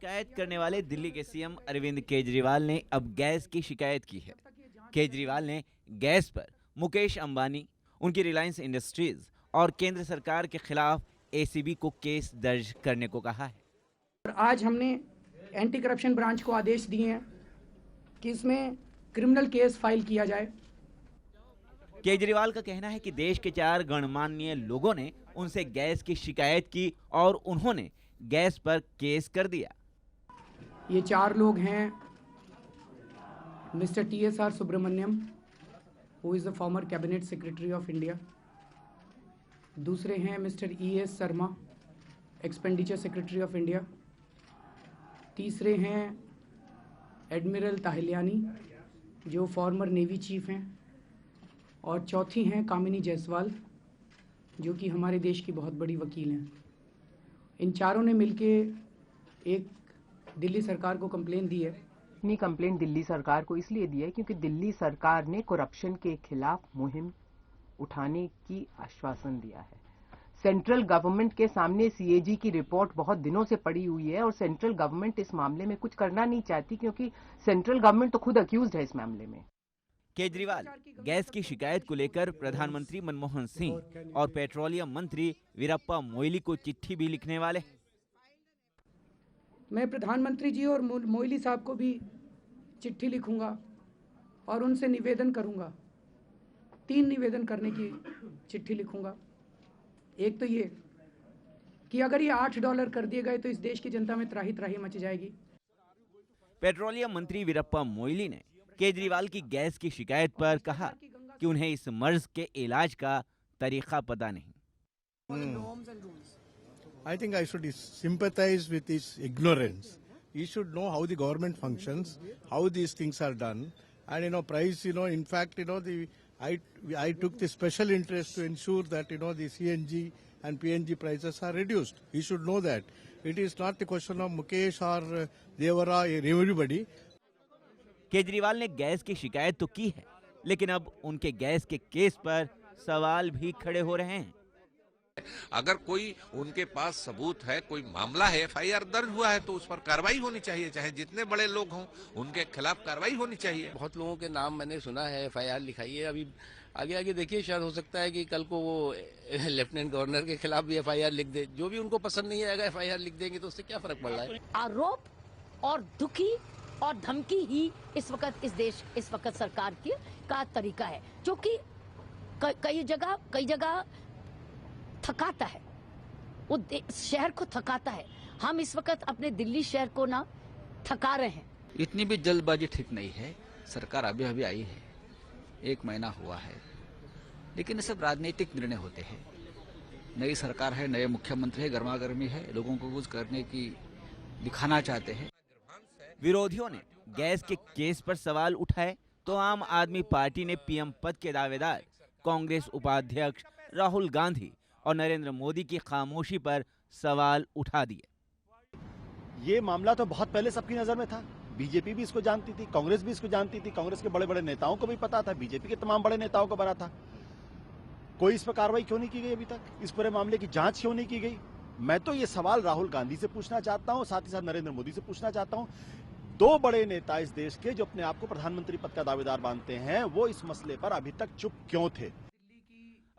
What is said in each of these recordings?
शिकायत करने वाले दिल्ली के सीएम अरविंद केजरीवाल ने अब गैस की शिकायत की है। केजरीवाल ने गैस पर मुकेश अंबानी, उनकी रिलायंस इंडस्ट्रीज और केंद्र सरकार के खिलाफ एसीबी को केस दर्ज करने को कहा है। और आज हमने एंटी करप्शन ब्रांच को आदेश दिए हैं कि इसमें क्रिमिनल केस फाइल किया जाए। केजरीवाल का कहना है कि देश के 4 गणमान्य लोगों ने उनसे गैस की शिकायत की और उन्होंने गैस पर केस कर दिया। ये 4 लोग हैं mister TSR Subramanyam, who is the former cabinet secretary of India. दूसरे हैं mister ES Sharma, expenditure secretary of India. तीसरे हैं एडमिरल ताहिलियानी, जो फॉर्मर नेवी चीफ हैं। और चौथी हैं कामिनी जायसवाल, जो कि हमारे देश की बहुत बड़ी वकील हैं। इन चारों ने मिलके एक दिल्ली सरकार को कंप्लेन दी है। अपनी कंप्लेंट दिल्ली सरकार को इसलिए दी है क्योंकि दिल्ली सरकार ने करप्शन के खिलाफ मुहिम उठाने की आश्वासन दिया है। सेंट्रल गवर्नमेंट के सामने CAG की रिपोर्ट बहुत दिनों से पड़ी हुई है और सेंट्रल गवर्नमेंट इस मामले में कुछ करना नहीं चाहती क्योंकि सेंट्रल गवर्नमेंट तो खुद अक्यूज्ड है इस मामले में। केजरीवाल गैस की शिकायत को लेकर प्रधानमंत्री मनमोहन सिंह और पेट्रोलियम मंत्री वीरप्पा मोइली को चिट्ठी भी लिखने वाले हैं। मैं प्रधानमंत्री जी और मोइली साहब को भी चिट्ठी लिखूंगा और उनसे निवेदन करूंगा। 3 निवेदन करने की चिट्ठी लिखूंगा। एक तो ये कि अगर ये $8 कर दिए गए तो इस देश की जनता में त्राही त्राही मच जाएगी। पेट्रोलियम मंत्री वीरप्पा मोइली ने केजरीवाल की गैस की शिकायत पर कहा कि उन्हें इस मर्ज के इलाज का तरीका पता नहीं। I think I should sympathize with his ignorance. He should know how the government functions, how these things are done, and price. In fact, I took the special interest to ensure that the CNG and PNG prices are reduced. He should know that it is not the question of Mukesh or Devara or everybody. Kejriwal ने gas की शिकायत तो की है, लेकिन अब उनके gas के केस पर सवाल भी खड़े हो रहे हैं। अगर कोई उनके पास सबूत है, कोई मामला है, FIR दर्ज हुआ है तो उस पर कार्रवाई होनी चाहिए, चाहे जितने बड़े लोग हों उनके खिलाफ कार्रवाई होनी चाहिए। बहुत लोगों के नाम मैंने सुना है, FIR लिखाई है। अभी आगे आगे देखिए, शायद हो सकता है कि कल को वो लेफ्टिनेंट गवर्नर के खिलाफ भी FIR लिख दे। जो भी उनको पसंद नहीं आएगा FIR लिख देंगे तो उससे क्या फर्क पड़ रहा है। आरोप और दुखी और धमकी ही इस वक्त सरकार की का तरीका है, जो कि कई जगह थकाता है, वो शहर को थकाता है। हम इस वक्त अपने दिल्ली शहर को ना थका रहे हैं। इतनी भी जल्दबाजी ठीक नहीं है। सरकार अभी अभी आई है, 1 महीना हुआ है, लेकिन ये सब राजनीतिक निर्णय होते हैं। नई सरकार है, नए मुख्यमंत्री है, गर्मागर्मी है, लोगों को कुछ करने की दिखाना चाहते हैं। विरोधियों ने गैस के केस पर सवाल उठाए तो आम आदमी पार्टी ने PM पद के दावेदार कांग्रेस उपाध्यक्ष राहुल गांधी और नरेंद्र मोदी की खामोशी पर सवाल उठा दिए। ये मामला तो बहुत पहले सबकी नजर में था। बीजेपी भी इसको जानती थी, कांग्रेस भी इसको जानती थी, कांग्रेस के बड़े बड़े नेताओं को भी पता था, बीजेपी के तमाम बड़े नेताओं को पता था। कोई इस पर कार्रवाई क्यों नहीं की गई अभी तक? इस पूरे मामले की जांच क्यों नहीं की गई? मैं तो ये सवाल राहुल गांधी से पूछना चाहता हूं, साथ ही साथ नरेंद्र मोदी से पूछना चाहता हूं। 2 बड़े नेता इस देश के जो अपने आप को प्रधानमंत्री पद का दावेदार मानते हैं, वो इस मसले पर अभी तक चुप क्यों थे?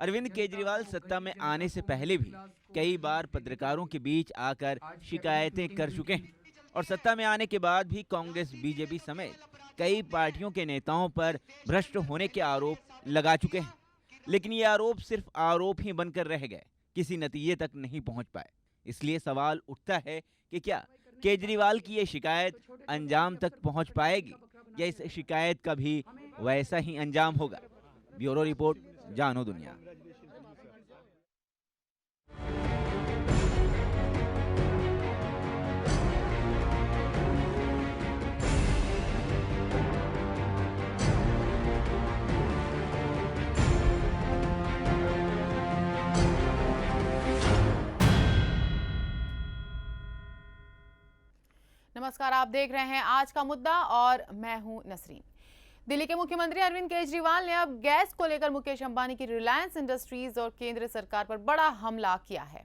अरविंद केजरीवाल सत्ता में आने से पहले भी कई बार पत्रकारों के बीच आकर शिकायतें कर चुके हैं और सत्ता में आने के बाद भी कांग्रेस, बीजेपी समेत कई पार्टियों के नेताओं पर भ्रष्ट होने के आरोप लगा चुके हैं, लेकिन ये आरोप सिर्फ आरोप ही बनकर रह गए, किसी नतीजे तक नहीं पहुंच पाए। इसलिए सवाल उठता है कि क्या केजरीवाल की ये शिकायत अंजाम तक पहुंच पाएगी या इस शिकायत का भी वैसा ही अंजाम होगा। ब्यूरो रिपोर्ट, जानो दुनिया। नमस्कार, आप देख रहे हैं आज का मुद्दा और मैं हूं नसरीन। दिल्ली के मुख्यमंत्री अरविंद केजरीवाल ने अब गैस को लेकर मुकेश अंबानी की रिलायंस इंडस्ट्रीज और केंद्र सरकार पर बड़ा हमला किया है।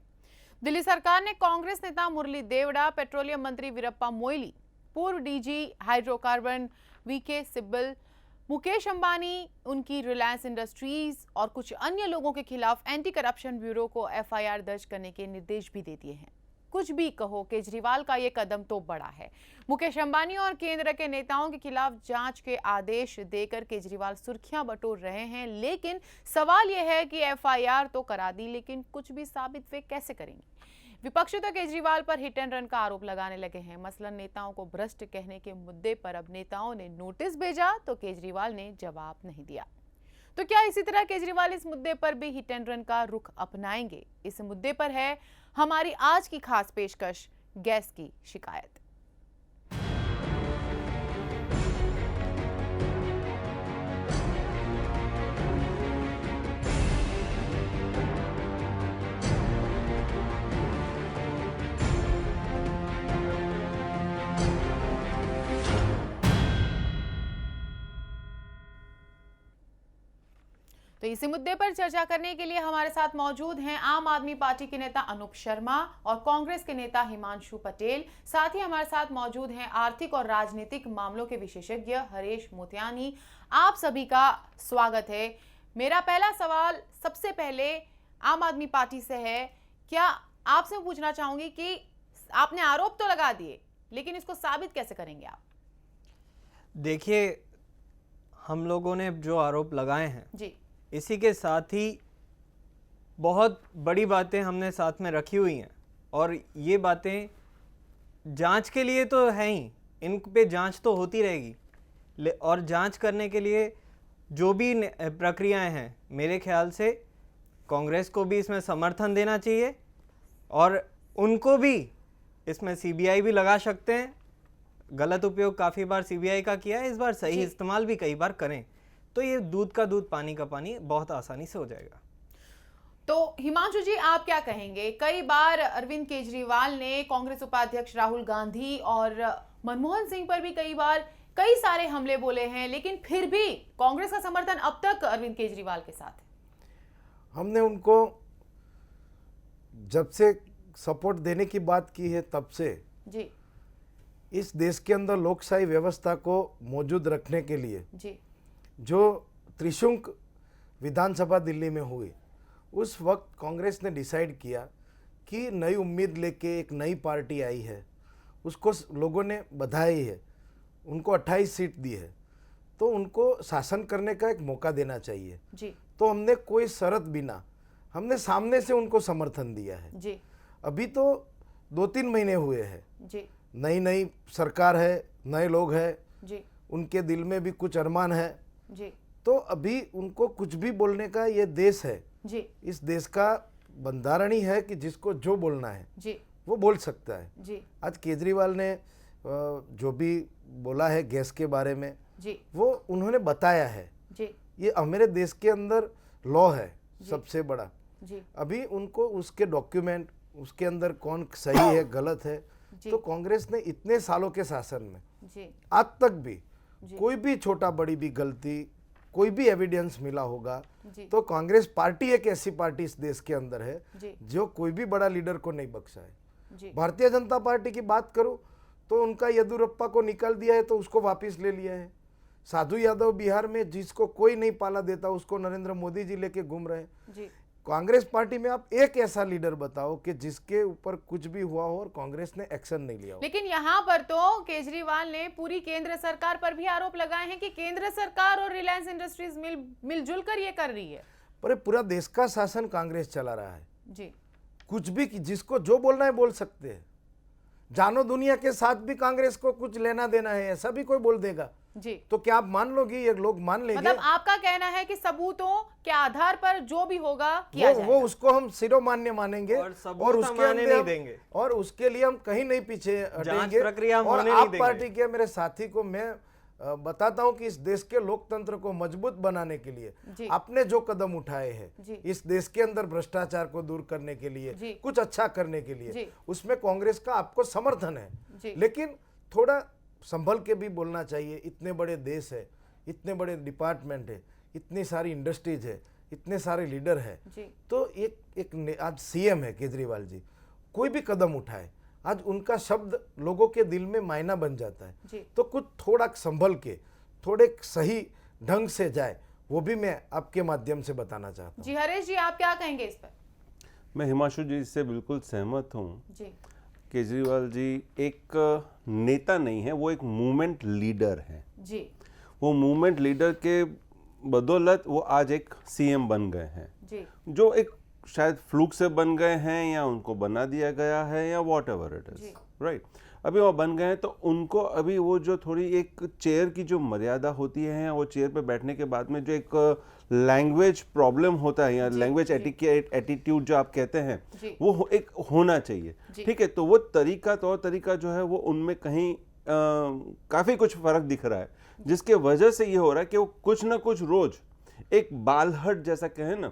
दिल्ली सरकार ने कांग्रेस नेता मुरली देवड़ा, पेट्रोलियम मंत्री वीरप्पा मोइली, पूर्व DG hydrocarbon VK Sibal, Mukesh Ambani, उनकी रिलायंस इंडस्ट्रीज और कुछ अन्य लोगों के खिलाफ एंटी करप्शन ब्यूरो को एफआईआर दर्ज करने के निर्देश भी दे दिए हैं। कुछ भी कहो, केजरीवाल का ये कदम तो बड़ा है। मुकेश अंबानी और केंद्र के नेताओं के खिलाफ जांच के आदेश देकर केजरीवाल सुर्खियां बटोर रहे हैं, लेकिन सवाल यह है कि एफआईआर तो करा दी, लेकिन कुछ भी साबित वे कैसे करेंगे। विपक्षी तो केजरीवाल पर हिट एंड रन का आरोप लगाने लगे हैं। मसलन नेताओं को भ्रष्ट कहने के मुद्दे पर अब नेताओं ने नोटिस भेजा तो केजरीवाल ने जवाब नहीं दिया। तो क्या इसी तरह केजरीवाल इस मुद्दे पर भी हिट एंड रन का रुख अपनाएंगे? इस मुद्दे पर है हमारी आज की खास पेशकश, गैस की शिकायत। तो इसी मुद्दे पर चर्चा करने के लिए हमारे साथ मौजूद हैं आम आदमी पार्टी के नेता अनूप शर्मा और कांग्रेस के नेता हिमांशु पटेल। साथ ही हमारे साथ मौजूद हैं आर्थिक और राजनीतिक मामलों के विशेषज्ञ हरीश मोतियानी। आप सभी का स्वागत है। मेरा पहला सवाल सबसे पहले आम आदमी पार्टी से है। क्या आपसे पूछना चाहूंगी कि आपने आरोप तो लगा दिए, लेकिन इसको साबित कैसे करेंगे आप? देखिए, हम लोगों ने जो आरोप लगाए हैं जी, इसी के साथ ही बहुत बड़ी बातें हमने साथ में रखी हुई हैं, और ये बातें जांच के लिए तो है ही, इन पे जांच तो होती रहेगी। और जांच करने के लिए जो भी प्रक्रियाएं हैं, मेरे ख्याल से कांग्रेस को भी इसमें समर्थन देना चाहिए और उनको भी इसमें सीबीआई भी लगा सकते हैं। गलत उपयोग काफ़ी बार सीबीआई का किया है, इस बार सही इस्तेमाल भी कई बार करें तो ये दूध का दूध पानी का पानी बहुत आसानी से हो जाएगा। तो हिमांशु जी, आप क्या कहेंगे? कई बार अरविंद केजरीवाल ने कांग्रेस उपाध्यक्ष राहुल गांधी और मनमोहन सिंह पर भी कई बार कई सारे हमले बोले हैं, लेकिन फिर भी कांग्रेस का समर्थन अब तक अरविंद केजरीवाल के साथ है। हमने उनको जब से सपोर्ट देने की बात की है तब से जी, इस देश के अंदर लोकशाही व्यवस्था को मौजूद रखने के लिए जी, जो त्रिशंक विधानसभा दिल्ली में हुई, उस वक्त कांग्रेस ने डिसाइड किया कि नई उम्मीद लेके एक नई पार्टी आई है, उसको लोगों ने बधाई है, उनको 28 सीट दी है, तो उनको शासन करने का एक मौका देना चाहिए जी। तो हमने कोई शर्त बिना हमने सामने से उनको समर्थन दिया है जी। अभी तो 2-3 महीने हुए हैं जी, नई सरकार है, नए लोग हैं जी, उनके दिल में भी कुछ अरमान है जी, तो अभी उनको कुछ भी बोलने का ये देश है जी, इस देश का बंधारण ही है कि जिसको जो बोलना है जी, वो बोल सकता है जी, आज केजरीवाल ने जो भी बोला है गैस के बारे में जी, वो उन्होंने बताया है जी, ये हमारे देश के अंदर लॉ है सबसे बड़ा जी, अभी उनको उसके डॉक्यूमेंट उसके अंदर कौन सही है गलत है तो कांग्रेस ने इतने सालों के शासन में जी, आज तक भी कोई भी छोटा बड़ी भी गलती कोई भी एविडेंस मिला होगा तो कांग्रेस पार्टी एक ऐसी पार्टी इस देश के अंदर है जो कोई भी बड़ा लीडर को नहीं बख्शा है। भारतीय जनता पार्टी की बात करूं तो उनका येदियुरप्पा को निकाल दिया है तो उसको वापस ले लिया है। साधु यादव बिहार में जिसको कोई नहीं पाला देता उसको नरेंद्र मोदी जी लेके घूम रहे हैं। कांग्रेस पार्टी में आप एक ऐसा लीडर बताओ कि जिसके ऊपर कुछ भी हुआ हो और कांग्रेस ने एक्शन नहीं लिया हो। लेकिन यहाँ पर तो केजरीवाल ने पूरी केंद्र सरकार पर भी आरोप लगाए हैं कि केंद्र सरकार और रिलायंस इंडस्ट्रीज मिलजुल कर ये कर रही है। पर पूरा देश का शासन कांग्रेस चला रहा है जी, कुछ भी जिसको जो बोलना है बोल सकते हैं। जानो दुनिया के साथ भी कांग्रेस को कुछ लेना देना है ऐसा भी कोई बोल देगा जी, तो क्या आप मान लोगे ये लोग मान लेंगे? मतलब आपका कहना है कि सबूतों के आधार पर जो भी होगा किया जाएगा। वो उसको हम सिरोमान्य मानेंगे और उसके आने नहीं देंगे और उसके लिए हम कहीं नहीं पीछे हटेंगे। प्रक्रिया और आप पार्टी के मेरे साथी को मैं बताता हूं कि इस देश के लोकतंत्र को मजबूत बनाने के लिए आपने जो कदम उठाए हैं इस देश के अंदर भ्रष्टाचार को दूर करने के लिए कुछ अच्छा करने के लिए उसमें कांग्रेस का आपको समर्थन है, लेकिन थोड़ा संभल के भी बोलना चाहिए। इतने बड़े देश है, इतने बड़े डिपार्टमेंट है, इतनी सारी इंडस्ट्रीज है, इतने सारे लीडर है, तो एक आज सीएम है केजरीवाल जी, कोई भी कदम उठाए, आज उनका शब्द लोगों के दिल में मायना बन जाता है। तो कुछ थोड़ा संभल के, थोड़े सही ढंग से जाए, वो भी मैं आपके माध्यम से बताना चाहता हूँ। जी हरीश जी, आप क्या कहेंगे इस पर? मैं हिमांशु जी से बिल्कुल सहमत हूँ। केजरीवाल जी एक नेता नहीं है, वो एक मूवमेंट लीडर है जी। वो मूवमेंट लीडर के बदौलत वो आज एक सीएम बन गए हैं जी। जो एक शायद फ्लूक से बन गए हैं या उनको बना दिया गया है या what ever it is, right. अभी वो बन गए हैं तो उनको अभी वो जो थोड़ी एक चेयर की जो मर्यादा होती है, वो चेयर पे बैठने के बाद में जो एक लैंग्वेज प्रॉब्लम होता है या लैंग्वेज एटीट्यूड जो आप कहते हैं, वो एक होना चाहिए, ठीक है। तो वो तरीका, तौर तरीका जो है वो उनमें कहीं काफी कुछ फर्क दिख रहा है, जिसके वजह से ये हो रहा है कि वो कुछ ना कुछ रोज एक बालहट जैसा कहे ना,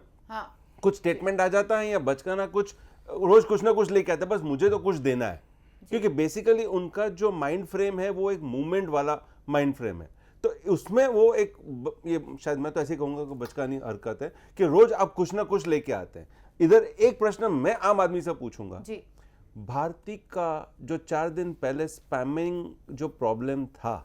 कुछ स्टेटमेंट आ जाता है या बचकाना कुछ रोज कुछ ना कुछ लेके आता है, बस मुझे तो कुछ देना है, क्योंकि बेसिकली उनका जो माइंड फ्रेम है वो एक मूवमेंट वाला माइंड फ्रेम है। तो उसमें वो एक, ये शायद मैं तो ऐसे कहूंगा कि बचकानी हरकत है कि रोज आप कुछ ना कुछ लेके आते हैं। इधर एक प्रश्न मैं आम आदमी से पूछूंगा, भारती का जो 4 दिन पहले स्पैमिंग जो प्रॉब्लम था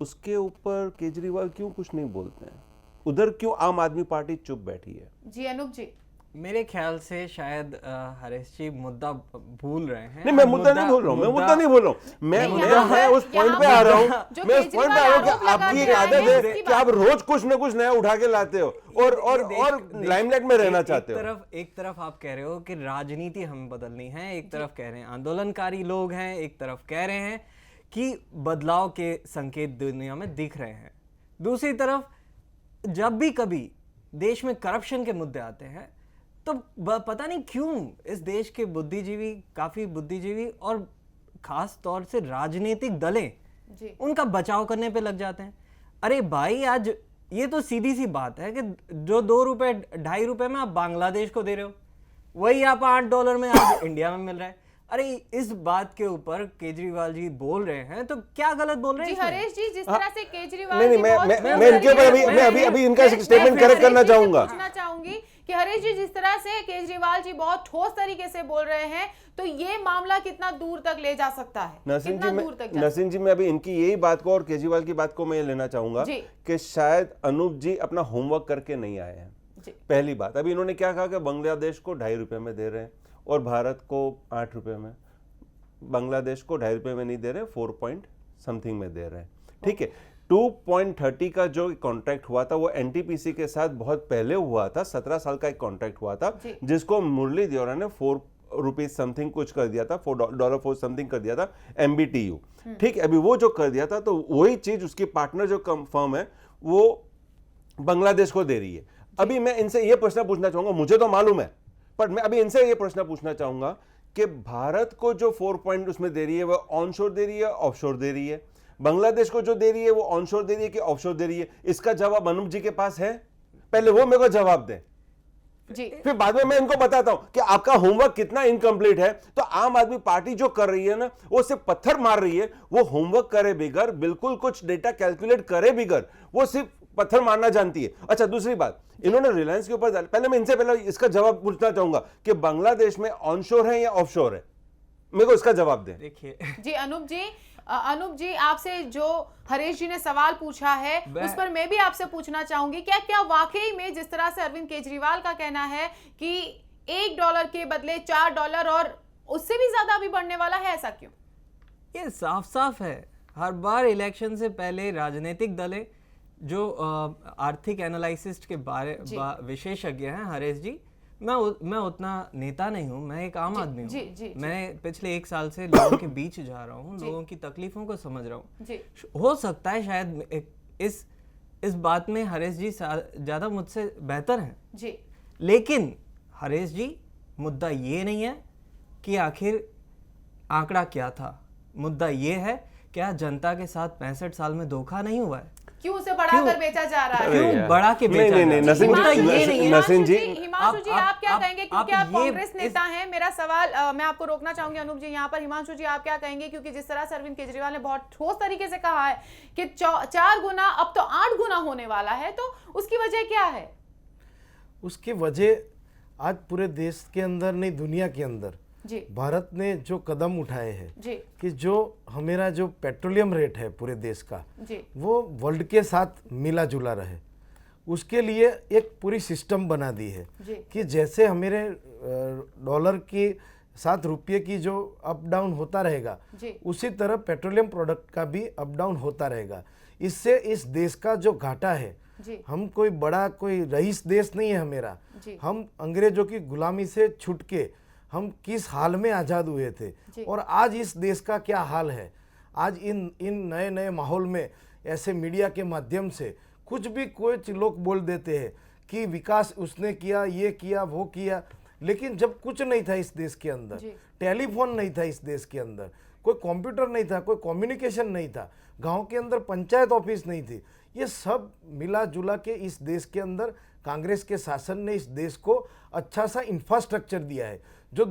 उसके ऊपर केजरीवाल क्यों कुछ नहीं बोलते हैं? उधर क्यों आम आदमी पार्टी चुप बैठी है? जी अनूप जी, मेरे ख्याल से शायद हरीश जी मुद्दा भूल रहे हैं। नहीं, मैं मुद्दा नहीं बोल रहा हूँ, मैं मुद्दा नहीं बोल रहा हूँ, मैं उस पॉइंट पे आ रहा हूँ, मैं उस पॉइंट पे आ रहा हूँ कि आपकी एक आदत है कि आप रोज कुछ ना कुछ नया उठा के लाते हो और लाइमलाइट में रहना चाहते हो। एक तरफ आप कह रहे हो कि राजनीति हमें बदलनी है, एक तरफ कह रहे हैं आंदोलनकारी लोग हैं, एक तरफ कह रहे हैं कि बदलाव के संकेत दुनिया में दिख रहे हैं। दूसरी तरफ जब भी कभी देश में करप्शन के मुद्दे आते हैं तो पता नहीं क्यों इस देश के बुद्धिजीवी, काफी बुद्धिजीवी और खास तौर से राजनीतिक दलें उनका बचाव करने पे लग जाते हैं। अरे भाई, आज ये तो सीधी सी बात है कि जो $2-2.5 में आप बांग्लादेश को दे रहे हो, वही आप $8 में आज इंडिया में मिल रहा है। अरे इस बात के ऊपर केजरीवाल जी बोल रहे हैं तो क्या गलत बोल रहे हैं? जी हरीश जी, जिस तरह से केजरीवाल नहीं, मैं इनके ऊपर अभी इनका स्टेटमेंट करेक्ट करना चाहूंगा। पूछना चाहूंगी कि हरीश जी, जिस तरह से केजरीवाल जी बहुत ठोस तरीके से बोल रहे हैं, तो ये मामला कितना दूर तक ले जा सकता है? नसीम जी, मैं अभी इनकी यही बात को और केजरीवाल की बात को मैं लेना चाहूंगा कि शायद अनूप जी अपना होमवर्क करके नहीं आए हैं। पहली बात, अभी इन्होंने क्या कहा कि बांग्लादेश को $2.5 में दे रहे हैं और भारत को $8 में। बांग्लादेश को $2.5 में नहीं दे रहे, 4 में दे रहे हैं, ठीक है। 2.30 का जो कॉन्ट्रैक्ट हुआ था वो एनटीपीसी के साथ बहुत पहले हुआ था, 17 साल का एक कॉन्ट्रैक्ट हुआ था, जिसको मुरली देवरा ने $4 कुछ कर दिया था, $4 समथिंग कर दिया था MBTU, ठीक है। अभी वो जो कर दिया था तो वही चीज उसकी पार्टनर जो फर्म है वो बांग्लादेश को दे रही है। अभी मैं इनसे ये प्रश्न पूछना चाहूंगा, मुझे तो मालूम है, पर मैं अभी इनसे ये प्रश्न पूछना चाहूंगा कि भारत को जो 4 उसमें दे रही है वो ऑनशोर दे रही है, ऑफशोर दे रही है? बांग्लादेश को जो दे रही है वो ऑनशोर दे रही है कि ऑफशोर दे रही है? इसका जवाब अनूप जी के पास है? पहले वो मेरे को जवाब दें, फिर बाद में मैं इनको बताता हूं कि आपका होमवर्क कितना इनकम्प्लीट है। तो आम आदमी पार्टी जो कर रही है ना, वो सिर्फ पत्थर मार रही है, वो होमवर्क करे बिगर, बिल्कुल कुछ डेटा कैलकुलेट करे बिगर, वो सिर्फ पत्थर मारना जानती है। अच्छा, दूसरी बात, इन्होंने रिलायंस के ऊपर, पहले मैं इनसे पहले इसका जवाब पूछना चाहूंगा कि बांग्लादेश में ऑनशोर है या ऑफशोर है? मेरे को इसका जवाब दें। देखिए जी अनूप जी, आपसे जो हरीश जी ने सवाल पूछा है उस पर मैं भी आपसे पूछना चाहूंगी, क्या वाकई में जिस तरह से अरविंद केजरीवाल का कहना है कि $1 के बदले $4 और उससे भी ज्यादा भी बढ़ने वाला है, ऐसा क्यों? ये साफ साफ है, हर बार इलेक्शन से पहले राजनीतिक दलें जो आर्थिक एनालिसिस्ट के बारे विशेषज्ञ हैं, हरीश जी, मैं उतना नेता नहीं हूँ, मैं एक आम आदमी हूँ। मैं पिछले 1 साल से लोगों के बीच जा रहा हूँ, लोगों की तकलीफों को समझ रहा हूँ। हो सकता है शायद इस बात में हरीश जी ज्यादा मुझसे बेहतर हैं, लेकिन हरीश जी, मुद्दा ये नहीं है कि आखिर आंकड़ा क्या था, मुद्दा ये है क्या जनता के साथ 65 साल में धोखा नहीं हुआ है? क्यों उसे बढ़ाकर बेचा जा रहा है? क्यों बढ़ा के बेचा जा रहा है? नसीम जी, हिमांशु जी, आप क्या कहेंगे? क्योंकि आप कांग्रेस नेता हैं। मेरा सवाल, मैं आपको रोकना चाहूंगी अनूप जी यहाँ पर। हिमांशु जी, आप क्या कहेंगे? क्योंकि जिस तरह से अरविंद केजरीवाल ने बहुत ठोस तरीके से कहा है कि 4 गुना, अब तो 8 गुना होने वाला है, तो उसकी वजह क्या है? उसकी वजह आज पूरे देश के अंदर नहीं, दुनिया के अंदर भारत ने जो कदम उठाए हैं कि जो हमारा जो पेट्रोलियम रेट है पूरे देश का वो वर्ल्ड के साथ मिला जुला रहे, उसके लिए एक पूरी सिस्टम बना दी है कि जैसे हमारे डॉलर की साथ रुपये की जो अप डाउन होता रहेगा उसी तरह पेट्रोलियम प्रोडक्ट का भी अप डाउन होता रहेगा। इससे इस देश का जो घाटा है, हम कोई बड़ा कोई रईस देश नहीं है हमारा, हम अंग्रेजों की गुलामी से छूट के हम किस हाल में आज़ाद हुए थे और आज इस देश का क्या हाल है। आज इन नए नए माहौल में ऐसे मीडिया के माध्यम से कुछ भी कोई लोग बोल देते हैं कि विकास उसने किया, ये किया, वो किया, लेकिन जब कुछ नहीं था इस देश के अंदर, टेलीफोन नहीं था इस देश के अंदर, कोई कंप्यूटर नहीं था, कोई कम्युनिकेशन नहीं था, गांव के अंदर पंचायत ऑफिस नहीं थी, ये सब मिला जुला के इस देश के अंदर कांग्रेस के शासन ने इस देश को अच्छा सा इंफ्रास्ट्रक्चर दिया है जो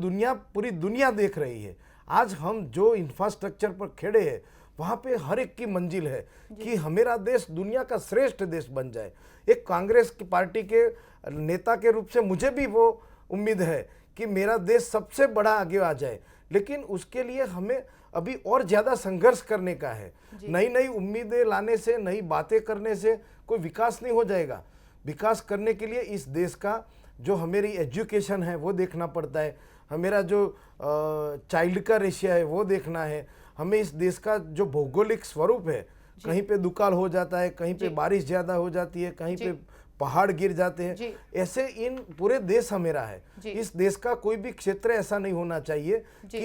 पूरी दुनिया देख रही है। आज हम जो इंफ्रास्ट्रक्चर पर खड़े हैं वहाँ पे हर एक की मंजिल है कि हमारा देश दुनिया का श्रेष्ठ देश बन जाए। एक कांग्रेस की पार्टी के नेता के रूप से मुझे भी वो उम्मीद है कि मेरा देश सबसे बड़ा आगे आ जाए, लेकिन उसके लिए हमें अभी और ज़्यादा संघर्ष करने का है। नई नई उम्मीदें लाने से, नई बातें करने से कोई विकास नहीं हो जाएगा। विकास करने के लिए इस देश का जो हमारी एजुकेशन है वो देखना पड़ता है, हमारा जो चाइल्ड का रेशियो है वो देखना है, हमें इस देश का जो भौगोलिक स्वरूप है, कहीं पे दुकाल हो जाता है, कहीं पे बारिश ज़्यादा हो जाती है, कहीं पे पहाड़ गिर जाते हैं, ऐसे इन पूरे देश हमारा है। इस देश का कोई भी क्षेत्र ऐसा नहीं होना चाहिए कि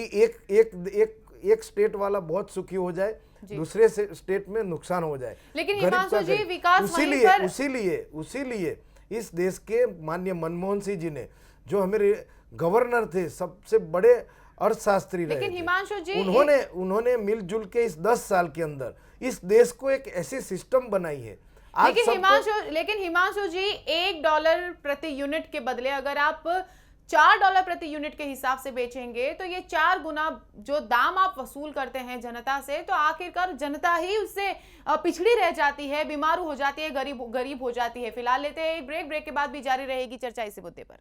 एक स्टेट वाला बहुत सुखी हो जाए, दूसरे स्टेट में नुकसान हो जाए। लेकिन हिमांशु जी, विकास उसीलिए इस देश के माननीय मनमोहन सिंह जी ने, जो हमारे गवर्नर थे, सबसे बड़े अर्थशास्त्री रहे थे, उन्होंने मिलजुल के इस 10 साल के अंदर इस देश को एक ऐसी सिस्टम बनाई है। लेकिन हिमांशु जी, $1 प्रति यूनिट के बदले अगर आप $4 प्रति यूनिट के हिसाब से बेचेंगे तो ये 4 गुना जो दाम आप वसूल करते हैं जनता से, तो आखिरकार जनता ही उससे पिछड़ी रह जाती है, बीमार हो जाती है, गरीब हो जाती है। फिलहाल लेते हैं ब्रेक के बाद भी जारी रहेगी चर्चा इसी मुद्दे पर।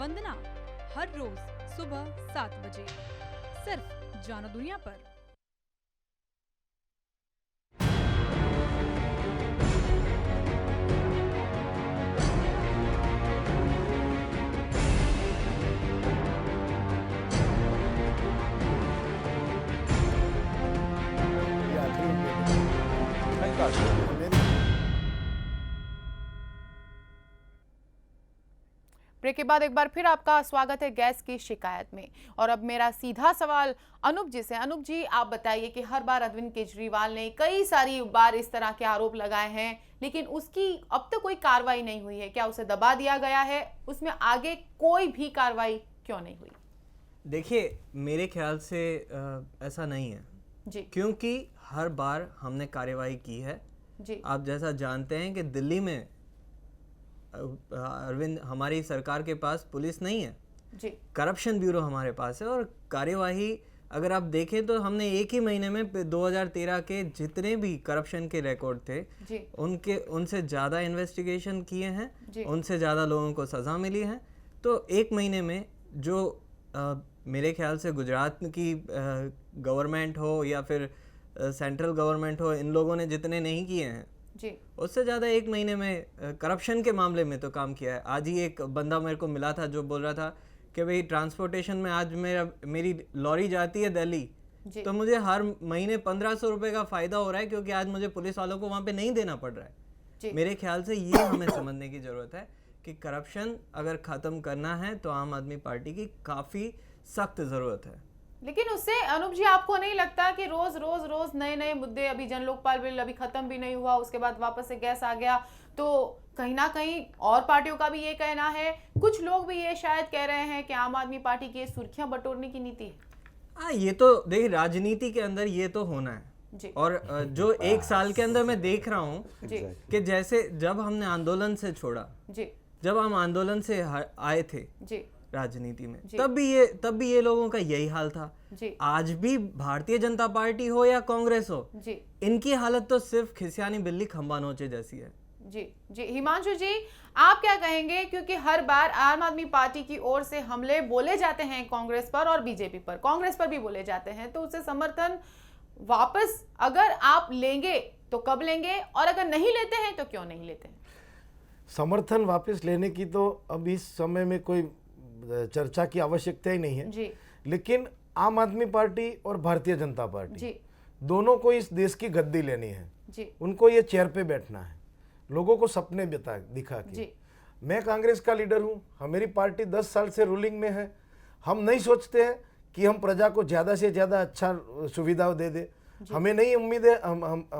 वंदना हर रोज सुबह 7 बजे सिर्फ जानो दुनिया पर। ब्रेक के बाद एक बार फिर आपका स्वागत है गैस की शिकायत में। और अब मेरा सीधा सवाल अनूप जी से। अनूप जी, आप बताइए कि हर बार अरविंद केजरीवाल ने कई सारी बार इस तरह के आरोप लगाए हैं, लेकिन उसकी अब तक कोई कार्रवाई नहीं हुई है। क्या उसे दबा दिया गया है? उसमें आगे कोई भी कार्रवाई क्यों नहीं हुई? देखिए, मेरे ख्याल से ऐसा नहीं है जी, क्योंकि हर बार हमने कार्रवाई की है जी। आप जैसा जानते हैं कि दिल्ली में अरविंद, हमारी सरकार के पास पुलिस नहीं है जी, करप्शन ब्यूरो हमारे पास है। और कार्यवाही अगर आप देखें तो हमने एक ही महीने में 2013 के जितने भी करप्शन के रिकॉर्ड थे जी, उनसे ज़्यादा इन्वेस्टिगेशन किए हैं, उनसे ज़्यादा लोगों को सज़ा मिली है। तो एक महीने में जो मेरे ख्याल से गुजरात की गवर्नमेंट हो या फिर सेंट्रल गवर्नमेंट हो, इन लोगों ने जितने नहीं किए हैं जी, उससे ज़्यादा एक महीने में करप्शन के मामले में तो काम किया है। आज ही एक बंदा मेरे को मिला था जो बोल रहा था कि भाई ट्रांसपोर्टेशन में आज मेरी लॉरी जाती है दिल्ली, तो मुझे हर महीने 1500 रुपये का फ़ायदा हो रहा है क्योंकि आज मुझे पुलिस वालों को वहाँ पे नहीं देना पड़ रहा है। मेरे ख्याल से ये हमें समझने की ज़रूरत है कि करप्शन अगर ख़त्म करना है तो आम आदमी पार्टी की काफ़ी सख्त ज़रूरत है। लेकिन उससे अनूप जी आपको नहीं लगता कि रोज रोज रोज नए नए मुद्दे, अभी जन लोकपाल बिल अभी खत्म भी नहीं हुआ, उसके बाद वापस से गैस आ गया, तो कहीं ना कहीं और पार्टियों का भी ये कहना है, कुछ लोग भी ये शायद कह रहे हैं कि आम आदमी पार्टी की सुर्खियां बटोरने की नीति है। ये तो देखिए राजनीति के अंदर ये तो होना है जी। और जो एक साल के अंदर मैं देख रहा हूँ कि जैसे जब हमने आंदोलन से छोड़ा जी, जब हम आंदोलन से आए थे जी राजनीति में, तब भी ये लोगों का यही हाल था जी। आज भी भारतीय जनता पार्टी हो या कांग्रेस हो जी, इनकी हालत तो सिर्फ खिसियानी बिल्ली खंबा नोचे जैसी है। जी जी। हिमांशु जी आप क्या कहेंगे, क्योंकि हर बार आम आदमी पार्टी की ओर से हमले बोले जाते हैं कांग्रेस पर और बीजेपी पर, कांग्रेस पर भी बोले जाते हैं, तो उससे समर्थन वापस अगर आप लेंगे तो कब लेंगे, और अगर नहीं लेते हैं तो क्यों नहीं लेते हैं? समर्थन वापस लेने की तो अब इस समय में कोई चर्चा की आवश्यकता ही नहीं है जी। लेकिन आम आदमी पार्टी और भारतीय जनता पार्टी जी। दोनों को इस देश की गद्दी लेनी है जी। उनको ये चेयर पे बैठना है, लोगों को सपने दिखा के। मैं कांग्रेस का लीडर हूँ, हमारी पार्टी 10 साल से रूलिंग में है, हम नहीं सोचते हैं कि हम प्रजा को ज़्यादा से ज़्यादा अच्छा सुविधा दे दे, हमें नहीं उम्मीद है,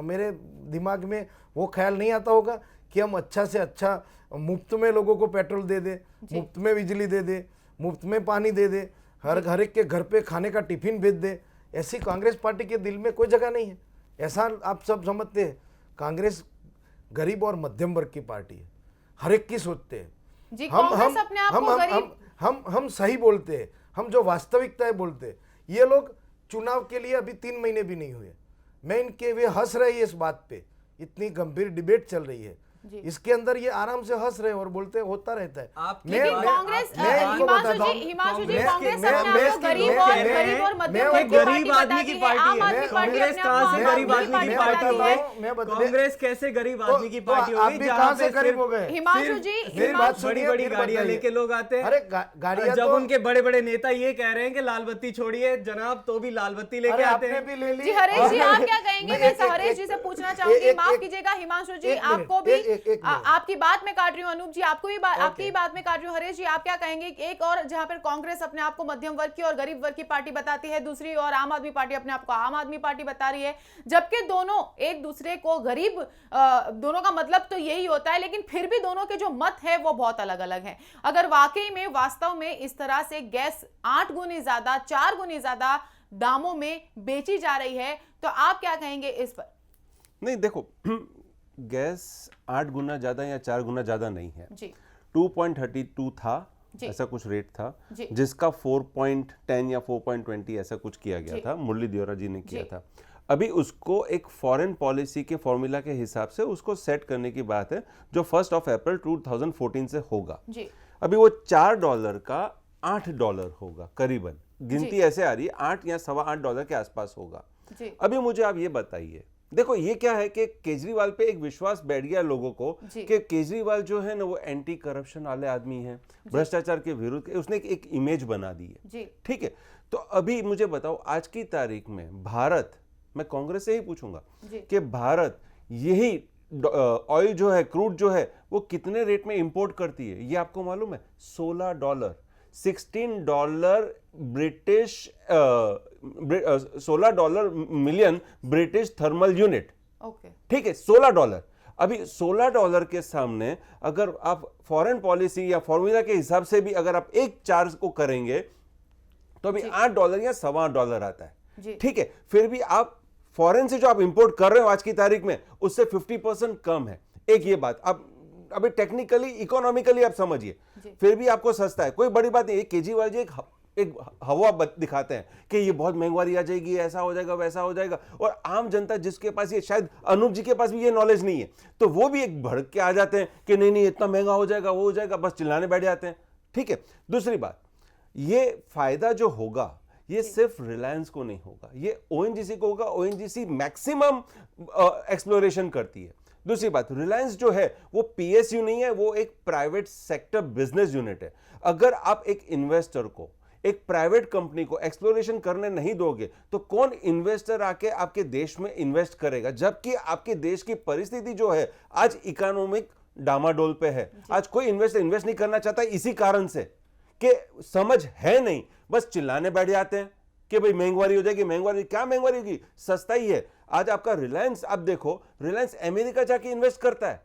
मेरे दिमाग में वो ख्याल नहीं आता होगा कि हम अच्छा से अच्छा मुफ्त में लोगों को पेट्रोल दे दे, मुफ्त में बिजली दे दे, मुफ्त में पानी दे दे, हर एक के घर पे खाने का टिफिन भेज दे। ऐसी कांग्रेस पार्टी के दिल में कोई जगह नहीं है, ऐसा आप सब समझते हैं। कांग्रेस गरीब और मध्यम वर्ग की पार्टी है, हर एक की सोचते हैं। हम सही बोलते हैं, हम जो वास्तविकता है बोलते हैं। ये लोग चुनाव के लिए अभी 3 महीने भी नहीं हुए, मैं इनके वे हंस रहे हैं इस बात पे, इतनी गंभीर डिबेट चल रही है, इसके अंदर ये आराम से हंस रहे और बोलते होता रहता है। गरीब आदमी की पार्टी है, कांग्रेस कहाँ से गरीब आदमी की पार्टी है? कांग्रेस कैसे गरीब आदमी की पार्टी होगी जहाँ पे गरीब हो गए? हिमांशु जी बड़ी बड़ी गाड़ियां लेके लोग आते हैं। अरे गाड़ियां जब उनके बड़े बड़े नेता ये कह रहे हैं कि लाल बत्ती छोड़िए जनाब, तो भी लाल बत्ती लेके आते हैं। जी हरेश जी आप क्या कहेंगे? मैं हरेश जी से पूछना चाहूंगी, माफ कीजिएगा हिमांशु जी आपको भी, आपकी बात में काट रही हूँ, अनूप जी आपको भी आपकी ही बात में काट रही हूँ। हरेश जी आप क्या कहेंगे? एक और जहां पर कांग्रेस अपने आप को मध्यम वर्ग की और गरीब वर्ग की पार्टी बताती है, दूसरी और आम आदमी पार्टी अपने आप को आम आदमी पार्टी बता रही है, जबकि दोनों एक दूसरे को गरीब, दोनों का मतलब तो यही होता है, लेकिन फिर भी दोनों के जो मत है वो बहुत अलग अलग हैं। अगर वाकई में वास्तव में इस तरह से गैस 8 गुनी ज्यादा 4 गुनी ज्यादा दामों में बेची जा रही है तो आप क्या कहेंगे इस पर? नहीं देखो, गैस 8 गुना ज्यादा या 4 गुना ज्यादा नहीं है जी। 2.32 था, ऐसा कुछ रेट था, जिसका 4.10 या 4.20 ऐसा कुछ किया गया था, मुरली दियोरा जी ने किया था। अभी उसको एक फॉरेन पॉलिसी के फॉर्मूला के हिसाब से उसको सेट करने की बात है, जो 1 अप्रैल 2014 से होगा। अभी वो $4 का $8 होगा करीबन, गिनती ऐसे आ रही है, 8 या $8.25 के आसपास होगा। अभी मुझे आप ये बताइए, देखो ये क्या है कि केजरीवाल पे एक विश्वास बैठ गया लोगों को कि केजरीवाल जो है ना वो एंटी करप्शन वाले आदमी है, भ्रष्टाचार के विरुद्ध उसने एक इमेज बना दी है, ठीक है। तो अभी मुझे बताओ आज की तारीख में भारत, मैं कांग्रेस से ही पूछूंगा कि भारत यही ऑयल जो है, क्रूड जो है, वो कितने रेट में इंपोर्ट करती है? ये आपको मालूम है? $16, $16 British, $16 million British thermal unit, ठीक है, $16। अभी $16 के सामने अगर आप फॉरेन पॉलिसी या फॉर्मूला के हिसाब से भी अगर आप एक चार्ज को करेंगे तो अभी $8 या $8.25 आता है, ठीक है। फिर भी आप फॉरेन से जो आप इंपोर्ट कर रहे हो आज की तारीख में उससे 50% कम है। एक ये बात आप अभी टेक्निकली इकोनॉमिकली आप समझिए, फिर भी आपको सस्ता है, कोई बड़ी बात नहीं। केजरीवाल जी एक हवा दिखाते हैं कि ये बहुत महंगाई आ जाएगी, ऐसा हो जाएगा, वैसा हो जाएगा, और आम जनता जिसके पास ये, शायद अनूप जी के पास भी ये नॉलेज नहीं है, तो वो भी एक भड़क के आ जाते हैं कि नहीं इतना महंगा हो जाएगा, वो हो जाएगा, बस चिल्लाने बैठ जाते हैं, ठीक है। दूसरी बात, ये फायदा जो होगा ये सिर्फ रिलायंस को नहीं होगा, ये ओएनजीसी को होगा। ओएनजीसी मैक्सिमम एक्सप्लोरेशन करती है। दूसरी बात, रिलायंस जो है वो पीएसयू नहीं है, वो एक प्राइवेट सेक्टर बिजनेस यूनिट है। अगर आप एक इन्वेस्टर को, एक प्राइवेट कंपनी को एक्सप्लोरेशन करने नहीं दोगे तो कौन इन्वेस्टर आके आपके देश में इन्वेस्ट करेगा? जबकि आपके देश की परिस्थिति जो है आज इकोनॉमिक डामाडोल पे है, आज कोई इन्वेस्टर इन्वेस्ट नहीं करना चाहता इसी कारण से कि समझ है नहीं, बस चिल्लाने बैठ जाते हैं, कि भाई महंगाई हो जाएगी, महंगाई क्या महंगाई होगी, सस्ता ही है। आज आपका रिलायंस, अब देखो रिलायंस अमेरिका जाके इन्वेस्ट करता है,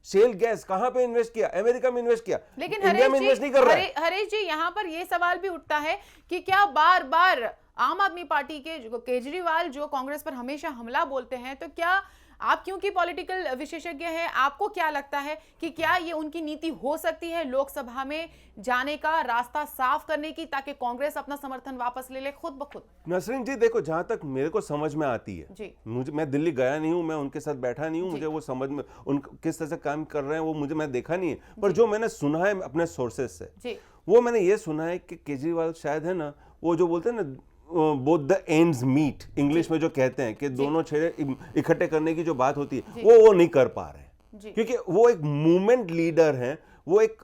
शेल गैस कहां पे इन्वेस्ट किया, अमेरिका में इन्वेस्ट किया, लेकिन इंडिया में इन्वेस्ट नहीं कर रहा है। हरीश जी, यहाँ पर ये सवाल भी उठता है कि क्या बार बार आम आदमी पार्टी के केजरीवाल जो कांग्रेस पर हमेशा हमला बोलते हैं, तो क्या आप क्योंकि पॉलिटिकल विशेषज्ञ हैं, आपको क्या लगता है कि क्या ये उनकी नीति हो सकती है लोकसभा में जाने का, रास्ता साफ करने की, ताकि कांग्रेस अपना समर्थन वापस ले ले खुद ब खुद? नसरीन जी देखो, जहां तक मेरे को समझ में आती है जी, मैं दिल्ली गया नहीं हूं, मैं उनके साथ बैठा नहीं हूं, मुझे वो समझ में उन किस तरह से काम कर रहे हैं वो मैं देखा नहीं है, पर जो मैंने सुना है अपने सोर्सेज से, वो मैंने ये सुना है कि केजरीवाल शायद है ना, वो जो बोलते हैं ना both the ends meet, English में जो कहते हैं कि दोनों छेड़े इकट्ठे करने की जो बात होती है वो नहीं कर पा रहे हैं, क्योंकि वो एक मूवमेंट लीडर हैं, वो एक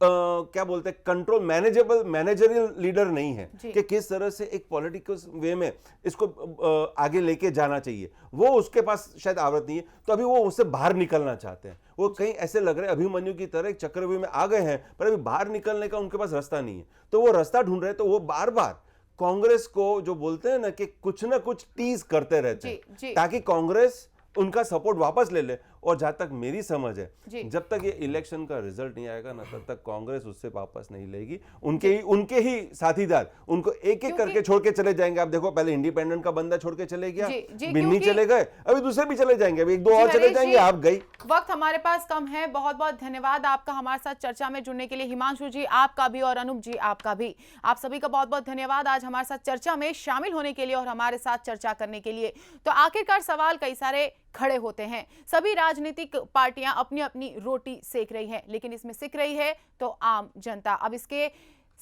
क्या बोलते हैं कंट्रोल मैनेजरियल लीडर नहीं है कि किस तरह से एक पॉलिटिकल वे में इसको आगे लेके जाना चाहिए, वो उसके पास शायद आवृत नहीं है। तो अभी वो उससे बाहर निकलना चाहते हैं, वो कहीं ऐसे लग रहे हैं अभिमन्यु की तरह एक चक्रव्यूह में आ गए हैं, पर अभी बाहर निकलने का उनके पास रास्ता नहीं है, तो वो रास्ता ढूंढ रहे हैं। तो वो बार बार कांग्रेस को जो बोलते हैं ना कि कुछ ना कुछ टीज करते रहते हैं ताकि कांग्रेस उनका सपोर्ट वापस ले ले। और जहां तक मेरी समझ है, जब तक ये इलेक्शन का रिजल्ट नहीं आएगा ना, तब तक कांग्रेस उससे वापस नहीं लेगी। उनके ही साथीदार उनको एक एक करके छोड़ के चले जाएंगे। आप देखो, पहले इंडिपेंडेंट का बंदा छोड़ के चले गया, बिन्नी चले गए, अभी दूसरे भी चले जाएंगे, अभी एक दो और चले जाएंगे, आप गई। वक्त हमारे पास कम है, बहुत बहुत धन्यवाद आपका हमारे साथ चर्चा में जुड़ने के लिए। हिमांशु जी आपका भी और अनूप जी आपका भी, आप सभी का बहुत बहुत धन्यवाद आज हमारे साथ चर्चा में शामिल होने के लिए और हमारे साथ चर्चा करने के लिए। तो आखिरकार सवाल कई सारे खड़े होते हैं, सभी राजनीतिक पार्टियां अपनी अपनी रोटी सेक रही हैं, लेकिन इसमें सिक रही है तो आम जनता। अब इसके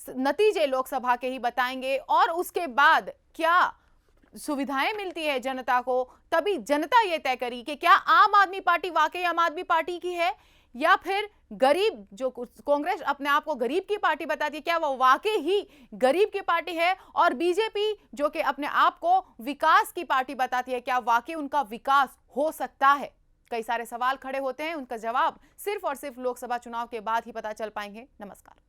नतीजे लोकसभा के ही बताएंगे और उसके बाद क्या सुविधाएं मिलती है जनता को, तभी जनता यह तय करी कि क्या आम आदमी पार्टी वाकई आम आदमी पार्टी की है या फिर गरीब, जो कांग्रेस अपने आप को गरीब की पार्टी बताती है, क्या वो वाकई ही गरीब की पार्टी है, और बीजेपी जो कि अपने आप को विकास की पार्टी बताती है, क्या वाकई उनका विकास हो सकता है। कई सारे सवाल खड़े होते हैं, उनका जवाब सिर्फ और सिर्फ लोकसभा चुनाव के बाद ही पता चल पाएंगे। नमस्कार।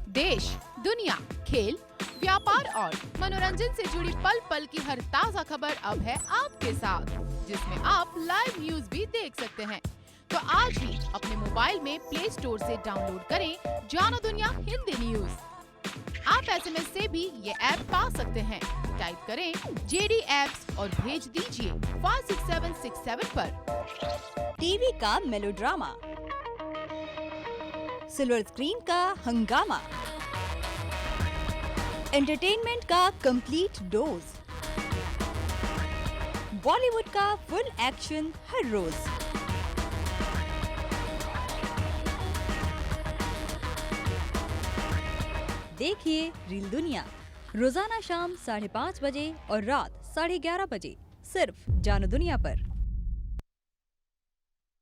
देश, दुनिया, खेल, व्यापार और मनोरंजन से जुड़ी पल पल की हर ताजा खबर अब है आपके साथ, जिसमें आप लाइव न्यूज भी देख सकते हैं। तो आज ही अपने मोबाइल में प्ले स्टोर से डाउनलोड करें जानो दुनिया हिंदी न्यूज। आप SMS से भी ये ऐप पा सकते हैं। टाइप करें JD एप्स और भेज दीजिए 56767 पर। टीवी का मेलोड्रामा, सिल्वर स्क्रीन का हंगामा, एंटरटेनमेंट का कंप्लीट डोज, बॉलीवुड का फुल एक्शन हर रोज। देखिए रील दुनिया रोजाना शाम 5:30 बजे और रात 11:30 बजे सिर्फ जानो दुनिया पर।